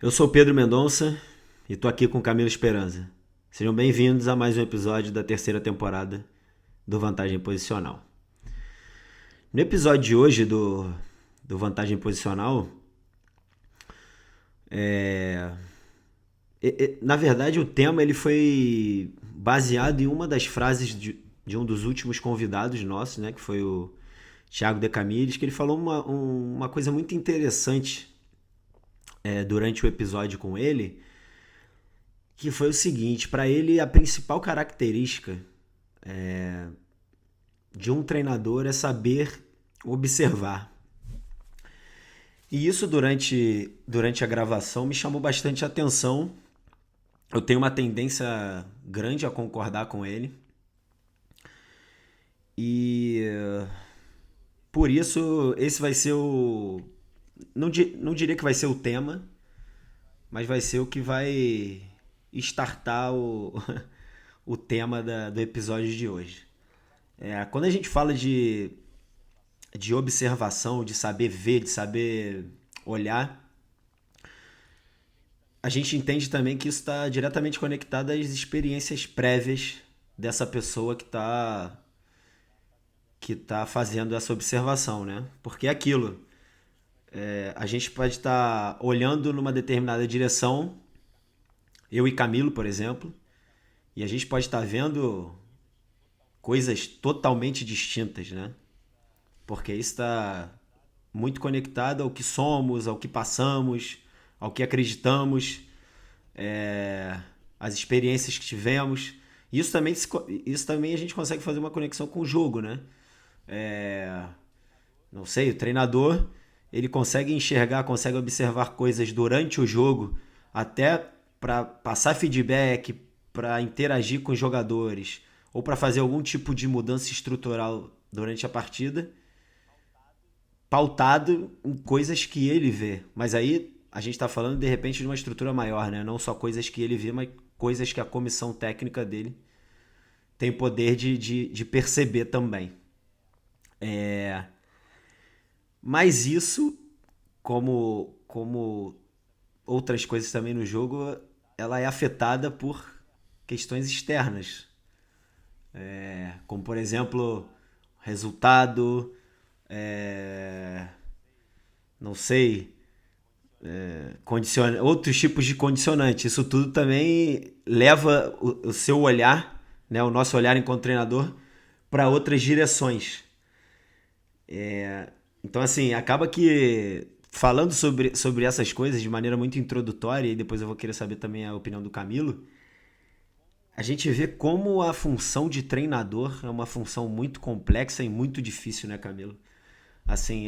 Eu sou Pedro Mendonça e tô aqui com Camilo Esperança. Sejam bem-vindos a mais um episódio da terceira temporada do Vantagem Posicional. No episódio de hoje do Vantagem Posicional, na verdade o tema ele foi baseado em uma das frases de um dos últimos convidados nossos, né, que foi o Thiago De Camires, que ele falou uma coisa muito interessante durante o episódio com ele, que foi o seguinte: para ele a principal característica de um treinador é saber observar. E isso durante a gravação me chamou bastante atenção. Eu tenho uma tendência grande a concordar com ele. E por isso esse vai ser o. Não diria que vai ser o tema, mas vai ser o que vai startar o tema do episódio de hoje. Quando a gente fala de observação, de saber ver, de saber olhar, a gente entende também que isso está diretamente conectado às experiências prévias dessa pessoa que tá fazendo essa observação, né? Porque é aquilo, a gente pode estar olhando numa determinada direção, eu e Camilo, por exemplo, e a gente pode estar vendo coisas totalmente distintas, né? Porque isso está muito conectado ao que somos, ao que passamos, ao que acreditamos, às experiências que tivemos. Isso também a gente consegue fazer uma conexão com o jogo, né? É, não sei, o treinador ele consegue enxergar, consegue observar coisas durante o jogo, até para passar feedback, para interagir com os jogadores ou para fazer algum tipo de mudança estrutural durante a partida, pautado em coisas que ele vê. Mas aí a gente está falando de repente de uma estrutura maior, né? Não só coisas que ele vê, mas coisas que a comissão técnica dele tem poder de perceber também. Mas isso, como outras coisas também no jogo, ela é afetada por questões externas, como por exemplo resultado, é, não sei, outros tipos de condicionante. Isso tudo também leva o seu olhar, né, o nosso olhar enquanto treinador, para outras direções. Então, assim, acaba que falando sobre essas coisas de maneira muito introdutória, e depois eu vou querer saber também a opinião do Camilo, a gente vê como a função de treinador é uma função muito complexa e muito difícil, né, Camilo? Assim,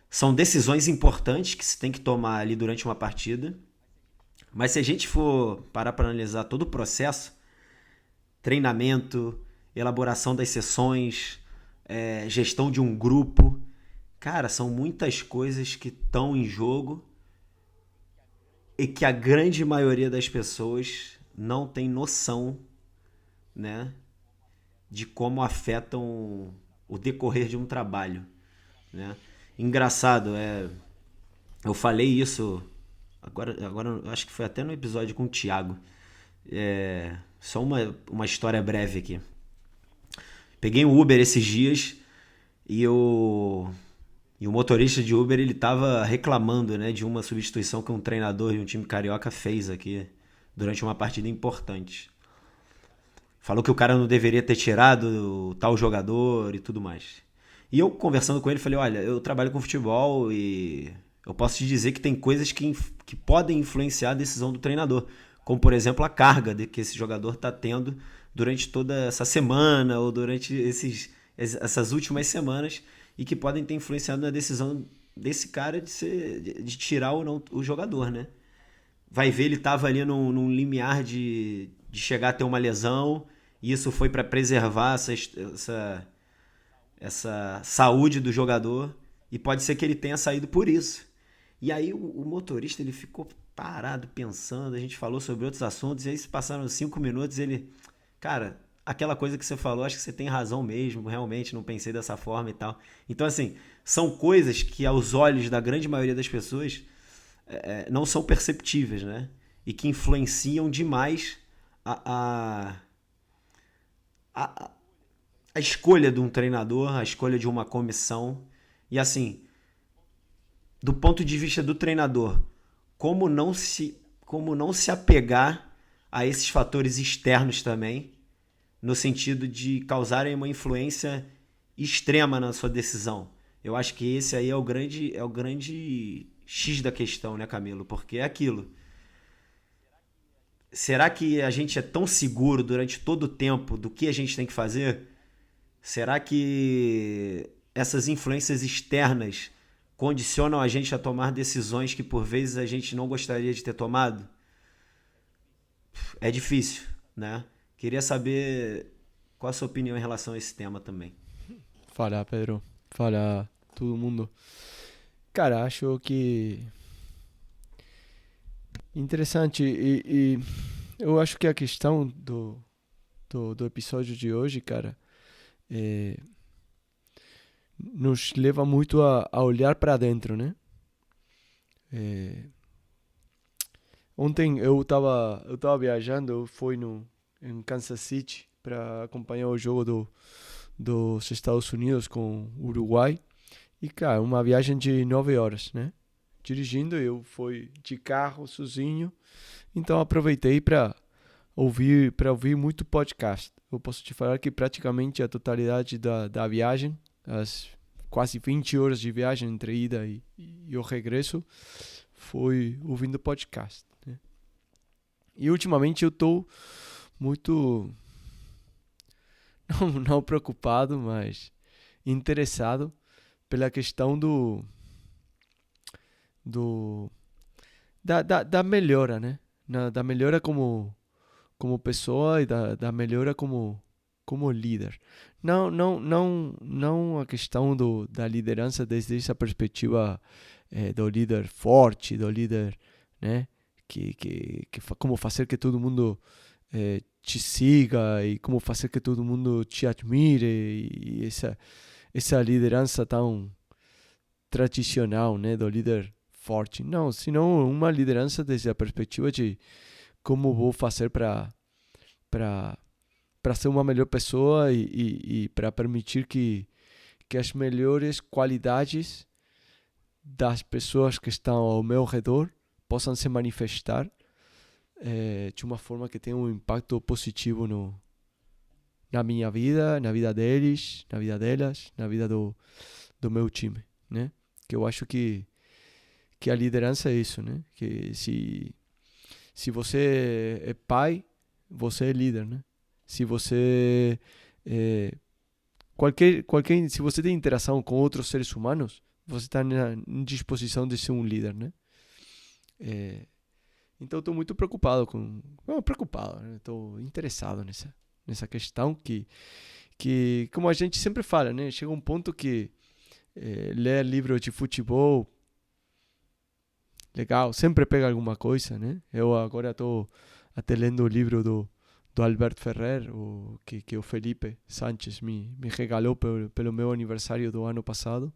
são decisões importantes que se tem que tomar ali durante uma partida, mas se a gente for parar para analisar todo o processo, treinamento, elaboração das sessões, gestão de um grupo, cara, são muitas coisas que estão em jogo e que a grande maioria das pessoas não tem noção, né, de como afetam o decorrer de um trabalho, né? Engraçado, eu falei isso agora eu acho que foi até no episódio com o Thiago. Só uma história breve aqui. Peguei um Uber esses dias e o motorista de Uber ele tava reclamando, né, de uma substituição que um treinador de um time carioca fez aqui durante uma partida importante. Falou que o cara não deveria ter tirado o tal jogador e tudo mais. E eu conversando com ele falei, olha, eu trabalho com futebol e eu posso te dizer que tem coisas que podem influenciar a decisão do treinador. Como, por exemplo, a carga que esse jogador está tendo durante toda essa semana ou durante essas últimas semanas e que podem ter influenciado na decisão desse cara de tirar ou não o jogador, né? Vai ver, ele estava ali num limiar de chegar a ter uma lesão e isso foi para preservar essa saúde do jogador e pode ser que ele tenha saído por isso. E aí o motorista ele ficou parado pensando, a gente falou sobre outros assuntos e aí se passaram 5 minutos ele, cara, aquela coisa que você falou, acho que você tem razão mesmo, realmente não pensei dessa forma e tal. Então assim, são coisas que aos olhos da grande maioria das pessoas não são perceptíveis, né? E que influenciam demais a, a, a escolha de um treinador, a escolha de uma comissão. E assim, do ponto de vista do treinador, como não se apegar a esses fatores externos também, no sentido de causarem uma influência extrema na sua decisão. Eu acho que esse aí é o grande X da questão, né, Camilo? Porque é aquilo. Será que a gente é tão seguro durante todo o tempo do que a gente tem que fazer? Será que essas influências externas condicionam a gente a tomar decisões que por vezes a gente não gostaria de ter tomado? É difícil, né? Queria saber qual a sua opinião em relação a esse tema também. Fala, Pedro. Fala, todo mundo. Cara, acho que interessante e eu acho que a questão do episódio de hoje, cara, é, nos leva muito a olhar para dentro, né? É, ontem eu tava viajando, eu fui em Kansas City para acompanhar o jogo dos Estados Unidos com o Uruguai. E, cara, uma viagem de 9 horas, né? Dirigindo, eu fui de carro sozinho, então aproveitei para ouvir muito podcast. Eu posso te falar que praticamente a totalidade da viagem, as quase 20 horas de viagem entre ida e o regresso, foi ouvindo podcast, né? E ultimamente eu tô muito, não preocupado, mas interessado pela questão do da melhora, né? Da melhora como pessoa e da melhora como líder. Não a questão da liderança desde essa perspectiva do líder forte, do líder, né? Como fazer que todo mundo te siga e como fazer que todo mundo te admire e essa liderança tão tradicional, né, do líder forte. Não, senão uma liderança desde a perspectiva de como vou fazer para para ser uma melhor pessoa e para permitir que as melhores qualidades das pessoas que estão ao meu redor possam se manifestar de uma forma que tenha um impacto positivo na minha vida, na vida deles, na vida delas, na vida do meu time, né? Que eu acho que a liderança é isso, né? Que se você é pai, você é líder, né? Se você é, se você tem interação com outros seres humanos, você está em disposição de ser um líder, né? É, então estou muito preocupado não, preocupado, né? Estou interessado nessa questão que como a gente sempre fala, né? Chega um ponto que ler livro de futebol legal, sempre pega alguma coisa, né? Eu agora estou até lendo o livro do Albert Ferrer, que o Felipe Sánchez me regalou pelo meu aniversário do ano passado.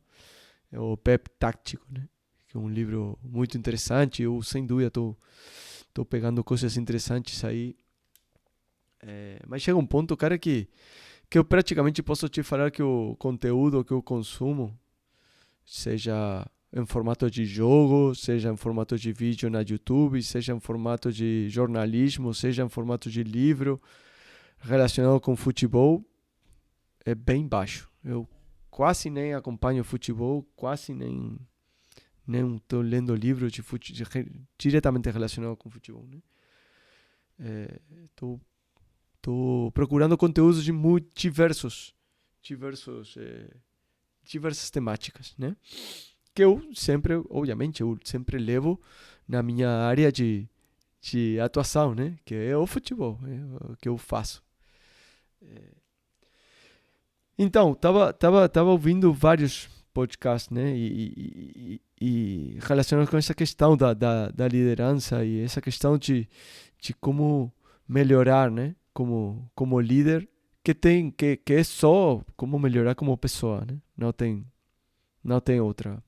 É o Pep Táctico, né? Que é um livro muito interessante. Eu, sem dúvida, estou pegando coisas interessantes aí. Mas chega um ponto, cara, que eu praticamente posso te falar que o conteúdo que eu consumo, seja em formato de jogo, seja em formato de vídeo na YouTube, seja em formato de jornalismo, seja em formato de livro relacionado com futebol, é bem baixo. Eu quase nem acompanho futebol, quase nem estou lendo livros diretamente relacionados com futebol, né? Estou procurando conteúdos de muito diversas temáticas, né? Que eu sempre, obviamente, eu sempre levo na minha área de atuação, né? Que é o futebol, é o que eu faço. Então, tava ouvindo vários podcasts, né? E relacionados com essa questão da liderança e essa questão de como melhorar, né? Como líder, que é só como melhorar como pessoa, né? Não tem outra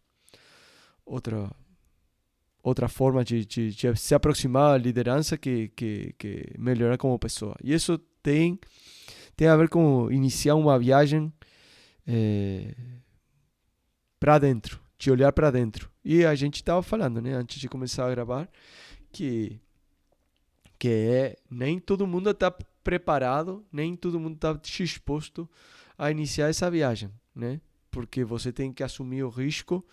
outra forma de se aproximar à liderança que melhorar como pessoa. E isso tem a ver com iniciar uma viagem para dentro, de olhar para dentro. E a gente estava falando, né, antes de começar a gravar, que nem todo mundo está preparado, nem todo mundo está disposto a iniciar essa viagem, né? Porque você tem que assumir o risco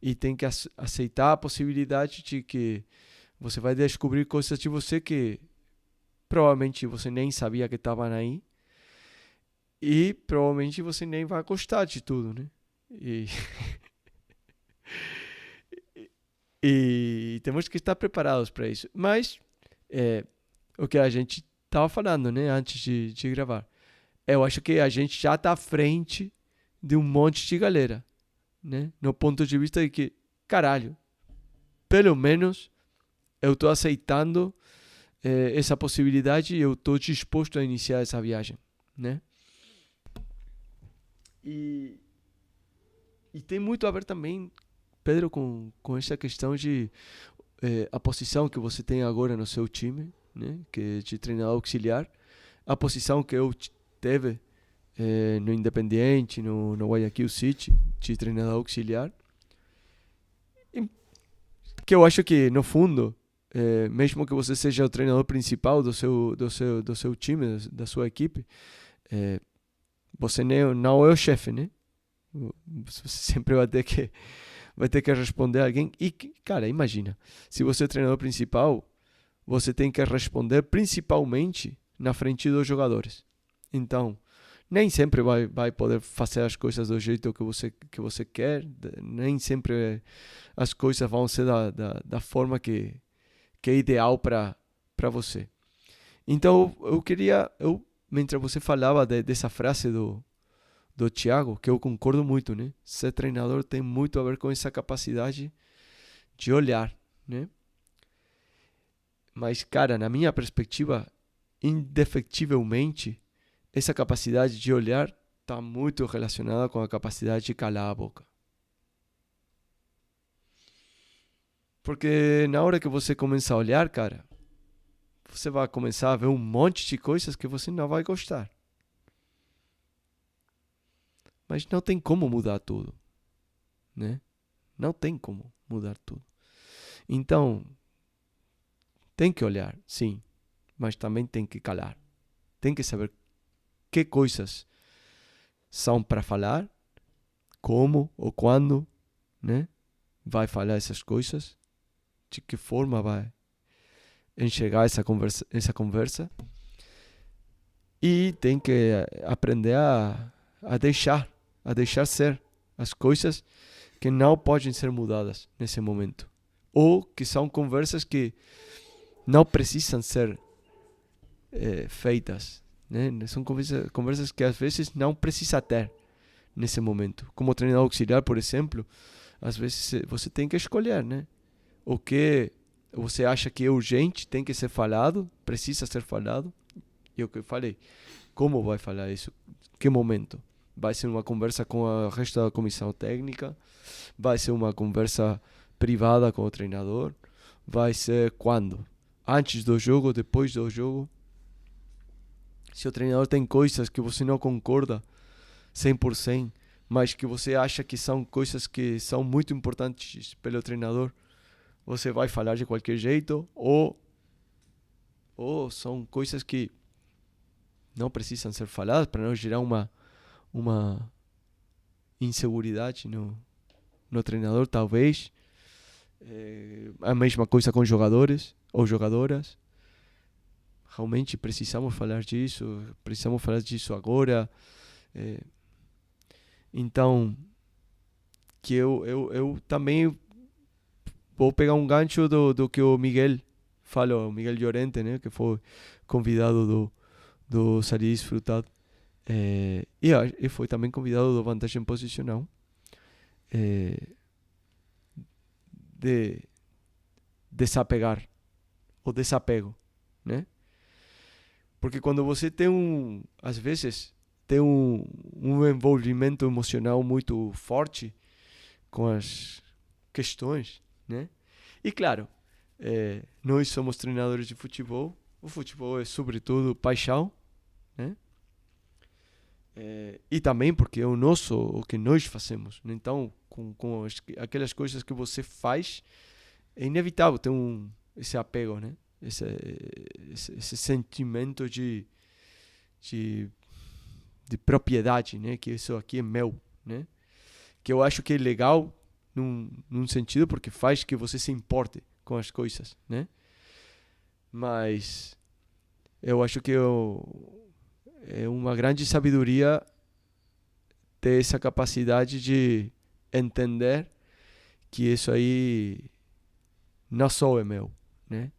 e tem que aceitar a possibilidade de que você vai descobrir coisas de você que provavelmente você nem sabia que estavam aí e provavelmente você nem vai gostar de tudo, né? E, e temos que estar preparados para isso. Mas o que a gente estava falando, né, antes de gravar, eu acho que a gente já está à frente de um monte de galera, né? No ponto de vista de que, caralho, pelo menos eu estou aceitando essa possibilidade e eu estou disposto a iniciar essa viagem, né? E tem muito a ver também, Pedro, com essa questão de a posição que você tem agora no seu time, né? Que é de treinador auxiliar, a posição que eu teve no Independiente, no Guayaquil City, de treinador auxiliar, e que eu acho que, no fundo, mesmo que você seja o treinador principal do seu time, da sua equipe, você não é o chefe, né? Você sempre vai ter que responder a alguém. E, cara, imagina, se você é o treinador principal, você tem que responder principalmente na frente dos jogadores. Então, nem sempre vai poder fazer as coisas do jeito que você quer, nem sempre as coisas vão ser da forma que é ideal para você. Então, mentre você falava dessa frase do Thiago, que eu concordo muito, né? Ser treinador tem muito a ver com essa capacidade de olhar, né? Mas, cara, na minha perspectiva, indefectivelmente, essa capacidade de olhar está muito relacionada com a capacidade de calar a boca. Porque na hora que você começa a olhar, cara, você vai começar a ver um monte de coisas que você não vai gostar. Mas não tem como mudar tudo, né? Não tem como mudar tudo. Então, tem que olhar, sim, mas também tem que calar. Tem que saber que coisas são para falar, como ou quando, né? Vai falar essas coisas, de que forma vai enxergar essa conversa e tem que aprender a deixar ser as coisas que não podem ser mudadas nesse momento, ou que são conversas que não precisam ser feitas, né? São conversas que às vezes não precisa ter nesse momento. Como treinador auxiliar, por exemplo, às vezes você tem que escolher, né? O que você acha que é urgente, tem que ser falado, precisa ser falado. E o que eu falei, como vai falar isso? Que momento? Vai ser uma conversa com a resto da comissão técnica? Vai ser uma conversa privada com o treinador? Vai ser quando? Antes do jogo, depois do jogo? Se o treinador tem coisas que você não concorda 100%, mas que você acha que são coisas que são muito importantes pelo treinador, você vai falar de qualquer jeito, ou são coisas que não precisam ser faladas para não gerar uma inseguridade no treinador, talvez. A mesma coisa com jogadores ou jogadoras. Realmente precisamos falar disso agora. Então, que eu também vou pegar um gancho do que o Miguel falou, o Miguel Llorente, né, que foi convidado do Salir Disfrutado. E foi também convidado do Vantagem Posicional. De desapegar, o desapego, né? Porque quando você tem às vezes, tem um envolvimento emocional muito forte com as questões, né? E claro, nós somos treinadores de futebol. O futebol é sobretudo paixão, né? E também porque é o nosso, o que nós fazemos, né? Então, com aquelas coisas que você faz, é inevitável ter esse apego, né? Esse sentimento de, de propriedade, né? Que isso aqui é meu, né? Que eu acho que é legal num sentido porque faz que você se importe com as coisas, né? Mas eu acho que é uma grande sabedoria ter essa capacidade de entender que isso aí não só é meu, né?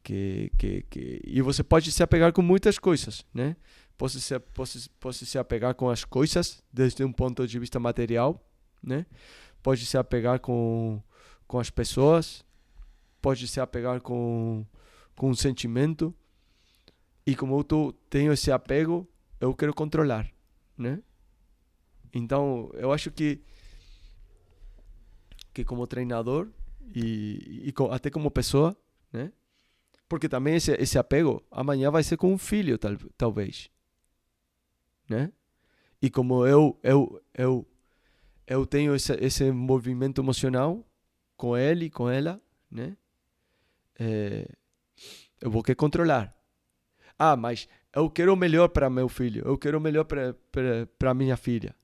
E você pode se apegar com muitas coisas, né? Pode se apegar com as coisas desde um ponto de vista material, né? Pode se apegar com as pessoas, pode se apegar com um sentimento. E como tenho esse apego, eu quero controlar, né? Então, eu acho que como treinador até como pessoa, né? Porque também esse apego amanhã vai ser com um filho, talvez, né? E como eu tenho esse movimento emocional com ele, com ela, né? É, eu vou querer controlar. Ah, mas eu quero o melhor para meu filho, eu quero o melhor para minha filha.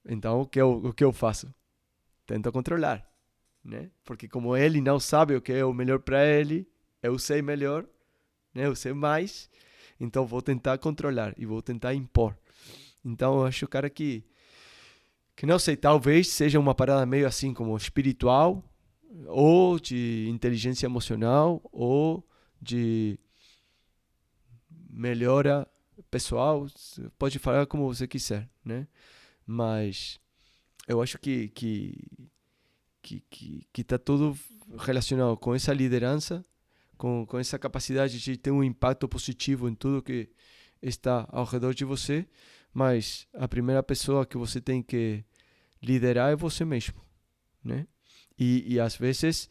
Então, o que eu faço? Tento controlar, né? Porque como ele não sabe o que é o melhor para ele, eu sei melhor, né? Eu sei mais, então vou tentar controlar e vou tentar impor. Então, eu acho, cara, que não sei, talvez seja uma parada meio assim como espiritual, ou de inteligência emocional, ou de melhora pessoal. Pode falar como você quiser, né? Mas eu acho que tá tudo relacionado com essa liderança, com essa capacidade de ter um impacto positivo em tudo que está ao redor de você, mas a primeira pessoa que você tem que liderar é você mesmo, né? E às vezes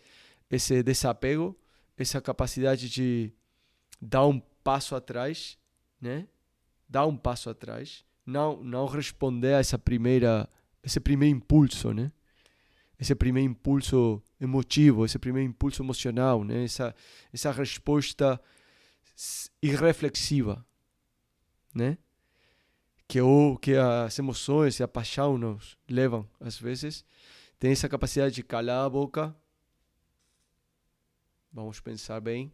esse desapego, essa capacidade de dar um passo atrás, né? Dar um passo atrás, não responder a esse primeiro impulso, né? Esse primeiro impulso emotivo, esse primeiro impulso emocional, né? Essa resposta irreflexiva, né? Que as emoções e a paixão nos levam, às vezes, tem essa capacidade de calar a boca, vamos pensar bem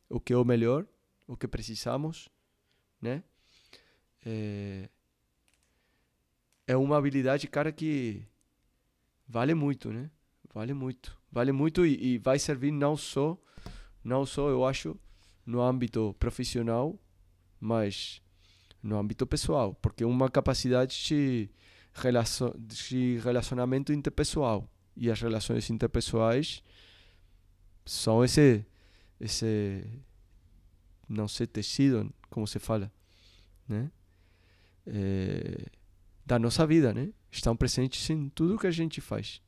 o que é o melhor, o que precisamos, né? É, é uma habilidade, cara, que vale muito, né? Vale muito. Vale muito e vai servir não só, eu acho, no âmbito profissional, mas no âmbito pessoal, porque é uma capacidade de relacionamento interpessoal. E as relações interpessoais são esse, não sei, tecido, como se fala, né? É, da nossa vida, né? Estão presentes em tudo que a gente faz.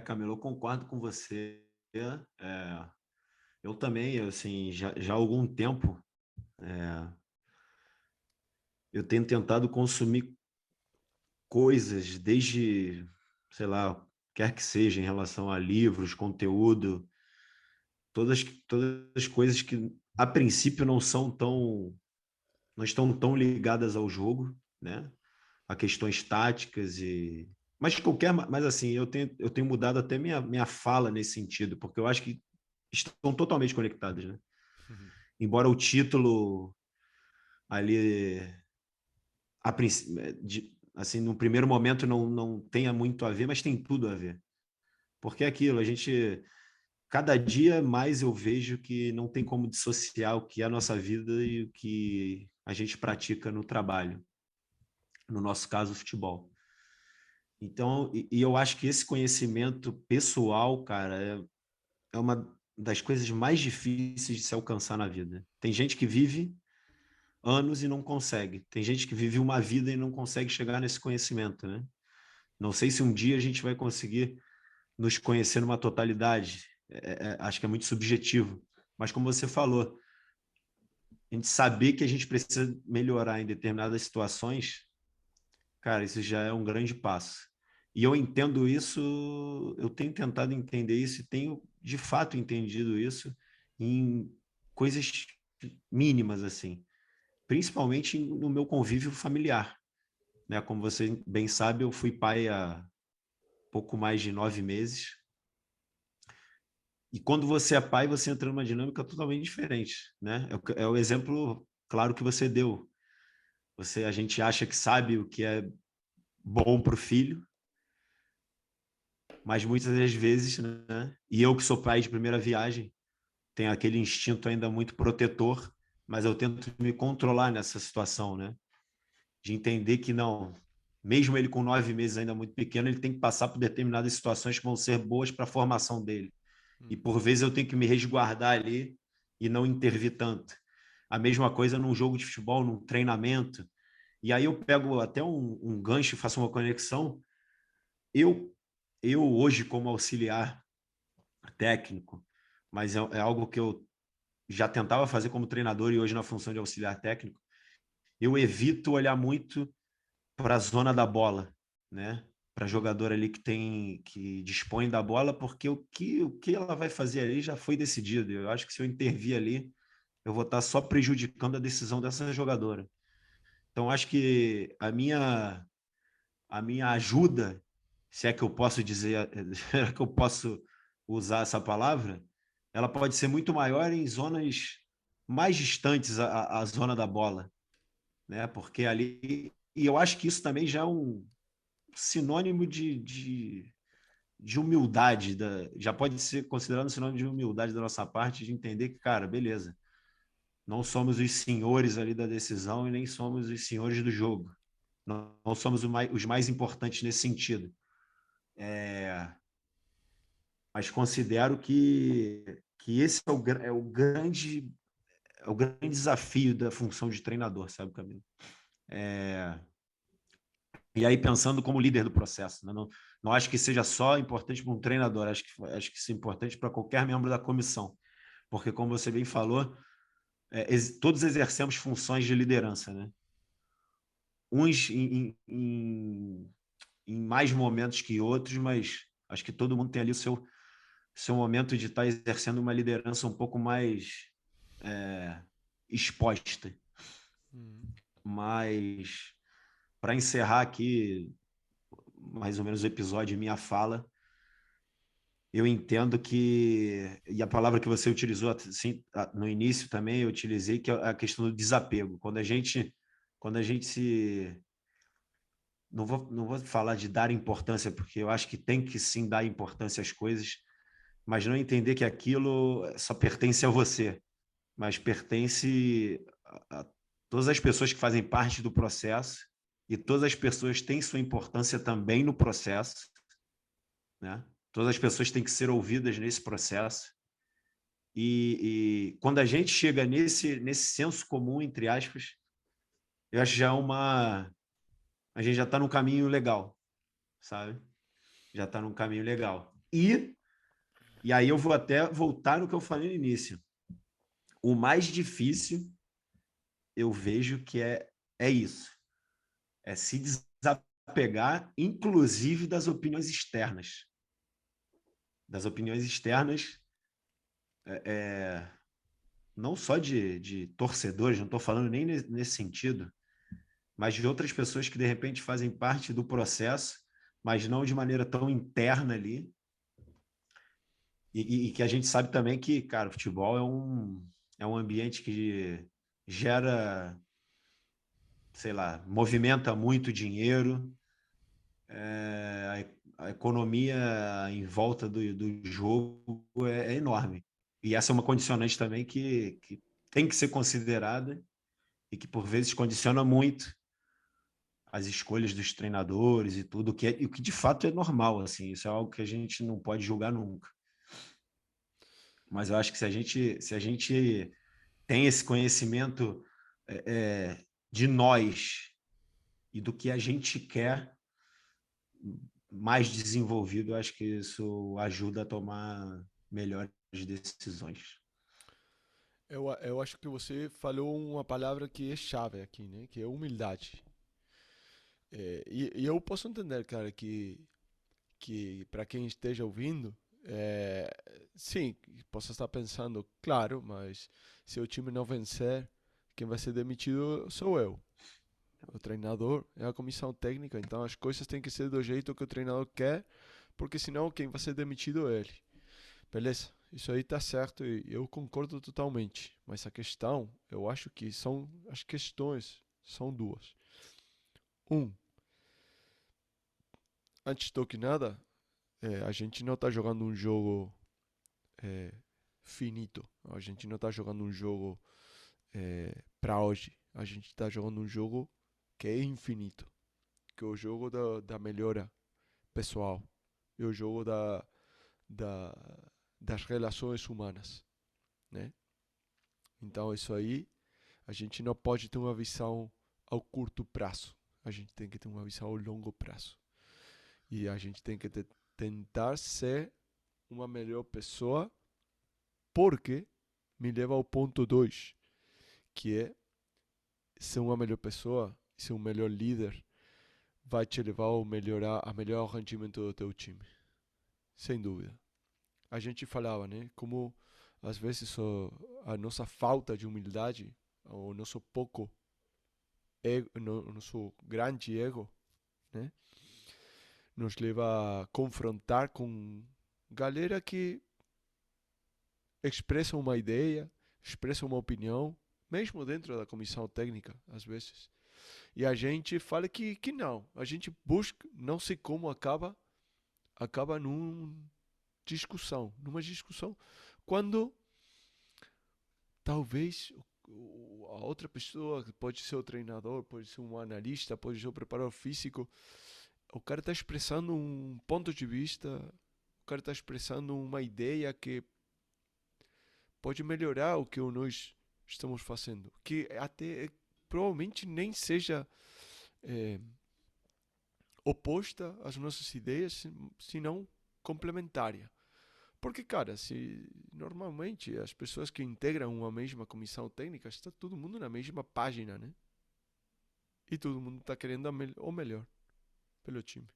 Camilo, eu concordo com você. Eu também, assim, já há algum tempo, eu tenho tentado consumir coisas, desde, sei lá, quer que seja, em relação a livros, conteúdo, todas as coisas que, a princípio, não estão tão ligadas ao jogo, né? A questões táticas mas assim, eu tenho mudado até minha fala nesse sentido, porque eu acho que estão totalmente conectadas, né? Embora o título ali assim, no primeiro momento não tenha muito a ver, mas tem tudo a ver. Porque é aquilo, cada dia mais eu vejo que não tem como dissociar o que é a nossa vida e o que a gente pratica no trabalho, no nosso caso, o futebol. Então, e eu acho que esse conhecimento pessoal, cara, é uma das coisas mais difíceis de se alcançar na vida. Tem gente que vive anos e não consegue. Tem gente que vive uma vida e não consegue chegar nesse conhecimento, né? Não sei se um dia a gente vai conseguir nos conhecer numa totalidade. Acho que é muito subjetivo. Mas como você falou, a gente saber que a gente precisa melhorar em determinadas situações, cara, isso já é um grande passo. E eu entendo isso, eu tenho tentado entender isso e tenho de fato entendido isso em coisas mínimas, assim, principalmente no meu convívio familiar, né? Como você bem sabe, eu fui pai há pouco mais de 9 meses. E quando você é pai, você entra numa dinâmica totalmente diferente, né? É o exemplo claro que você deu. A gente acha que sabe o que é bom para o filho, mas muitas das vezes, né? E eu que sou pai de primeira viagem, tenho aquele instinto ainda muito protetor, mas eu tento me controlar nessa situação, né? De entender que não, mesmo ele com 9 meses ainda muito pequeno, ele tem que passar por determinadas situações que vão ser boas para a formação dele. E por vezes eu tenho que me resguardar ali e não intervir tanto. A mesma coisa num jogo de futebol, num treinamento. E aí eu pego até um gancho, faço uma conexão. Eu, eu hoje, como auxiliar técnico, mas é algo que eu já tentava fazer como treinador e hoje na função de auxiliar técnico, eu evito olhar muito para a zona da bola, né? Para jogador ali que dispõe da bola, porque o que ela vai fazer ali já foi decidido. Eu acho que se eu intervir ali, eu vou estar só prejudicando a decisão dessa jogadora. Então acho que a minha ajuda, se é que eu posso dizer, se é que eu posso usar essa palavra, ela pode ser muito maior em zonas mais distantes à zona da bola, né? Porque ali, e eu acho que isso também já é um sinônimo de humildade, já pode ser considerado um sinônimo de humildade da nossa parte, de entender que, cara, beleza, não somos os senhores ali da decisão e nem somos os senhores do jogo. Não somos os mais importantes nesse sentido. Mas considero que esse é o grande desafio da função de treinador, sabe, Camilo? E aí pensando como líder do processo, né? Não acho que seja só importante para um treinador, acho que isso é importante para qualquer membro da comissão, porque como você bem falou, todos exercemos funções de liderança, né? Uns em mais momentos que outros, mas acho que todo mundo tem ali o seu momento de estar exercendo uma liderança um pouco mais exposta. Mas para encerrar aqui mais ou menos o episódio, minha fala, eu entendo que, e a palavra que você utilizou assim, no início também, eu utilizei, que é a questão do desapego. Quando a gente se. Não vou falar de dar importância, porque eu acho que tem que sim dar importância às coisas, mas não entender que aquilo só pertence a você, mas pertence a todas as pessoas que fazem parte do processo, e todas as pessoas têm sua importância também no processo, né? Todas as pessoas têm que ser ouvidas nesse processo. E quando a gente chega nesse senso comum, entre aspas, eu acho já a gente já está num caminho legal, sabe? Já está num caminho legal. E aí eu vou até voltar no que eu falei no início. O mais difícil, eu vejo que é isso. É se desapegar, inclusive das opiniões externas. Das opiniões externas, não só de torcedores, não estou falando nem nesse sentido, mas de outras pessoas que de repente fazem parte do processo, mas não de maneira tão interna ali. E que a gente sabe também que, cara, o futebol é um ambiente que gera, sei lá, movimenta muito dinheiro, a economia em volta do jogo é enorme. E essa é uma condicionante também que tem que ser considerada e que por vezes condiciona muito as escolhas dos treinadores e tudo, o que de fato é normal, assim, isso é algo que a gente não pode julgar nunca. Mas eu acho que se a gente tem esse conhecimento de nós e do que a gente quer, mais desenvolvido, eu acho que isso ajuda a tomar melhores decisões. Eu acho que você falou uma palavra que é chave aqui, né? Que é humildade. E eu posso entender, cara, que para quem esteja ouvindo, é, sim, possa estar pensando, claro, mas se o time não vencer, quem vai ser demitido sou eu. O treinador é a comissão técnica, então as coisas têm que ser do jeito que o treinador quer, porque senão quem vai ser demitido é ele. Beleza? Isso aí tá certo e eu concordo totalmente. Mas a questão, eu acho que são as questões são duas. Um, antes do que nada, a gente não tá jogando um jogo é, finito. A gente não tá jogando um jogo para hoje. A gente tá jogando um jogo que é infinito, que é o jogo da melhora pessoal, é o jogo da, das relações humanas, né? Então isso aí a gente não pode ter uma visão ao curto prazo. A gente tem que ter uma visão ao longo prazo. E a gente tem que tentar ser uma melhor pessoa, porque me leva ao ponto 2, que é ser uma melhor pessoa, ser um melhor líder, vai te levar a melhor rendimento do teu time. Sem dúvida. A gente falava, né? Como às vezes a nossa falta de humildade, o nosso pouco ego, o nosso grande ego, né? Nos leva a confrontar com galera que expressa uma ideia, expressa uma opinião, mesmo dentro da comissão técnica, às vezes. E a gente fala que não. A gente busca, não sei como acaba numa discussão, quando talvez a outra pessoa, que pode ser o treinador, pode ser um analista, pode ser o preparador físico, o cara está expressando um ponto de vista, o cara está expressando uma ideia que pode melhorar o que nós estamos fazendo, que até provavelmente nem seja é, oposta às nossas ideias, senão complementária. Porque, cara, se normalmente as pessoas que integram uma mesma comissão técnica, está todo mundo na mesma página, né? E todo mundo está querendo o melhor pelo time.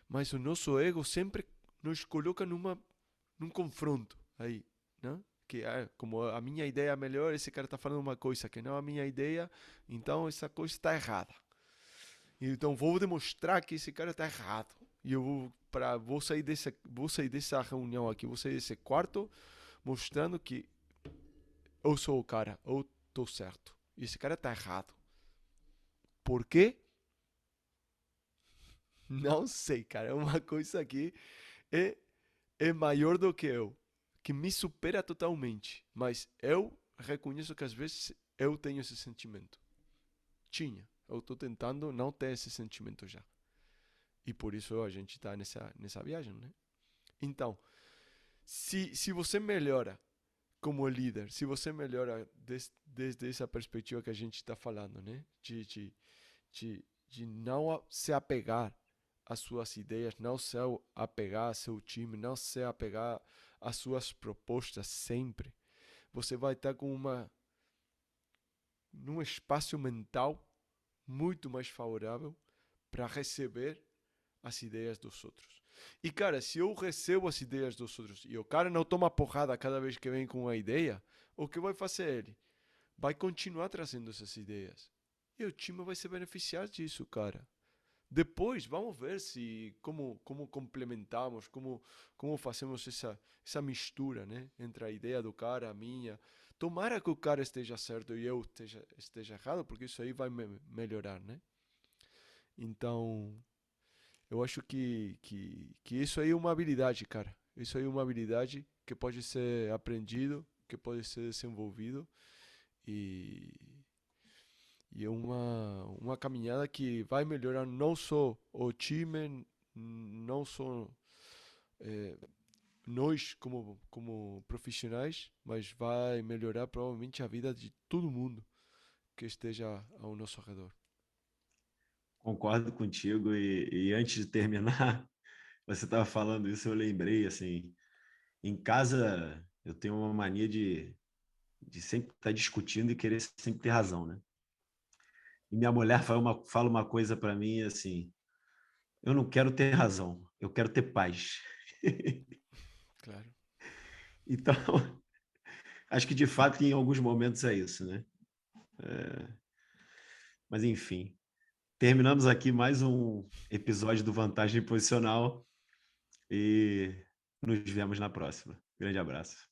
Mas o nosso ego sempre nos coloca num confronto aí, né? Que como a minha ideia é melhor, esse cara está falando uma coisa que não é a minha ideia, então essa coisa está errada. Então vou demonstrar que esse cara está errado. E eu vou sair dessa reunião aqui, vou sair desse quarto mostrando que eu sou o cara, eu tô certo. E esse cara tá errado. Por quê? Não sei, cara. É uma coisa que é, é maior do que eu, que me supera totalmente. Mas eu reconheço que às vezes eu tenho esse sentimento. Tinha. Eu tô tentando não ter esse sentimento já. E por isso a gente tá nessa viagem, né? Então, se você melhora como líder, se você melhora desde essa perspectiva que a gente está falando, né? De não se apegar às suas ideias, não se apegar ao seu time, não se apegar às suas propostas sempre. Você vai estar num espaço mental muito mais favorável para receber as ideias dos outros. E cara, se eu recebo as ideias dos outros e o cara não toma porrada cada vez que vem com uma ideia, o que vai fazer ele? Vai continuar trazendo essas ideias. E o time vai se beneficiar disso, cara. Depois, vamos ver se como complementamos, como fazemos essa mistura, né? Entre a ideia do cara, a minha. Tomara que o cara esteja certo e eu esteja errado, porque isso aí vai melhorar, né? Então, eu acho que isso aí é uma habilidade, cara. Isso aí é uma habilidade que pode ser aprendido, que pode ser desenvolvido e, e é uma caminhada que vai melhorar não só o time, não só eh, nós como profissionais, mas vai melhorar provavelmente a vida de todo mundo que esteja ao nosso redor. concordo contigo. E antes de terminar, você estava falando isso, eu lembrei, assim, em casa eu tenho uma mania de sempre estar discutindo e querer sempre ter razão, né? E minha mulher fala uma coisa para mim assim: eu não quero ter razão, eu quero ter paz. Claro. Então, acho que de fato em alguns momentos é isso, né? Mas enfim, terminamos aqui mais um episódio do Vantagem Posicional e nos vemos na próxima. Grande abraço.